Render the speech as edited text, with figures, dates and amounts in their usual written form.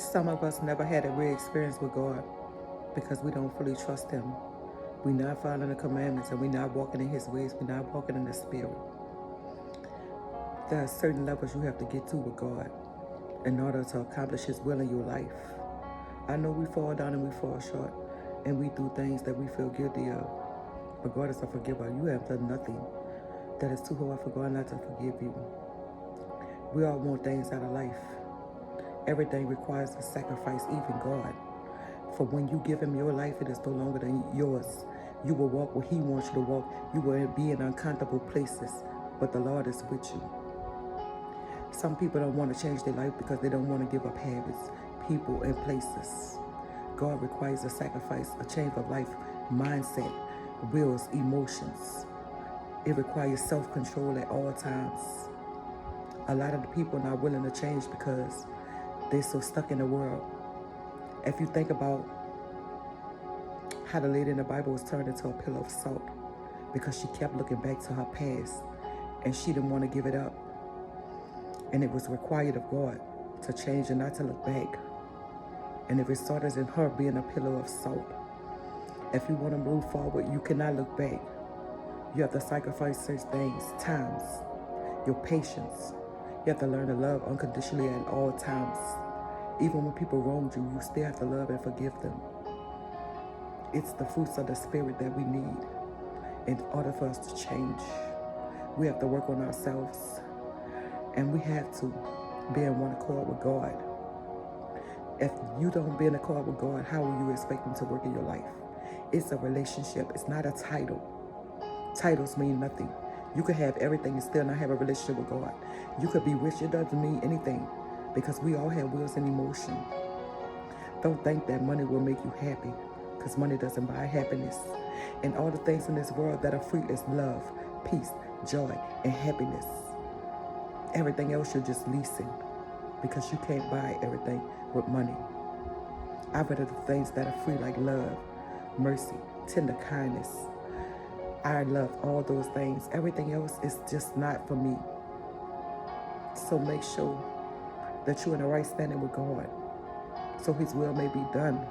Some of us never had a real experience with God because we don't fully trust Him. We're not following the commandments and we're not walking in His ways. We're not walking in the Spirit. There are certain levels you have to get to with God in order to accomplish His will in your life. I know we fall down and we fall short and we do things that we feel guilty of. But God is a forgiver. You have done nothing that is too hard for God not to forgive you. We all want things out of life. Everything requires a sacrifice, even God. For when you give Him your life, it is no longer than yours. You will walk where He wants you to walk. You will be in uncomfortable places, but the Lord is with you. Some people don't want to change their life because they don't want to give up habits, people, and places. God requires a sacrifice, a change of life, mindset, wills, emotions. It requires self-control at all times. A lot of the people are not willing to change because they're so stuck in the world. If you think about how the lady in the Bible was turned into a pillar of salt because she kept looking back to her past and she didn't want to give it up. And it was required of God to change and not to look back. And if it started in her being a pillar of salt, if you want to move forward, you cannot look back. You have to sacrifice certain things, times, your patience. You have to learn to love unconditionally at all times. Even when people wronged you, you still have to love and forgive them. It's the fruits of the Spirit that we need in order for us to change. We have to work on ourselves, and we have to be in one accord with God. If you don't be in accord with God, how will you expect Him to work in your life? It's a relationship. It's not a title. Titles mean nothing. You could have everything and still not have a relationship with God. You could be rich. It doesn't mean anything because we all have wills and emotion. Don't think that money will make you happy because money doesn't buy happiness. And all the things in this world that are free is love, peace, joy, and happiness. Everything else you're just leasing because you can't buy everything with money. I'd rather do things that are free like love, mercy, tender kindness. I love all those things. Everything else is just not for me. So make sure that you're in the right standing with God so His will may be done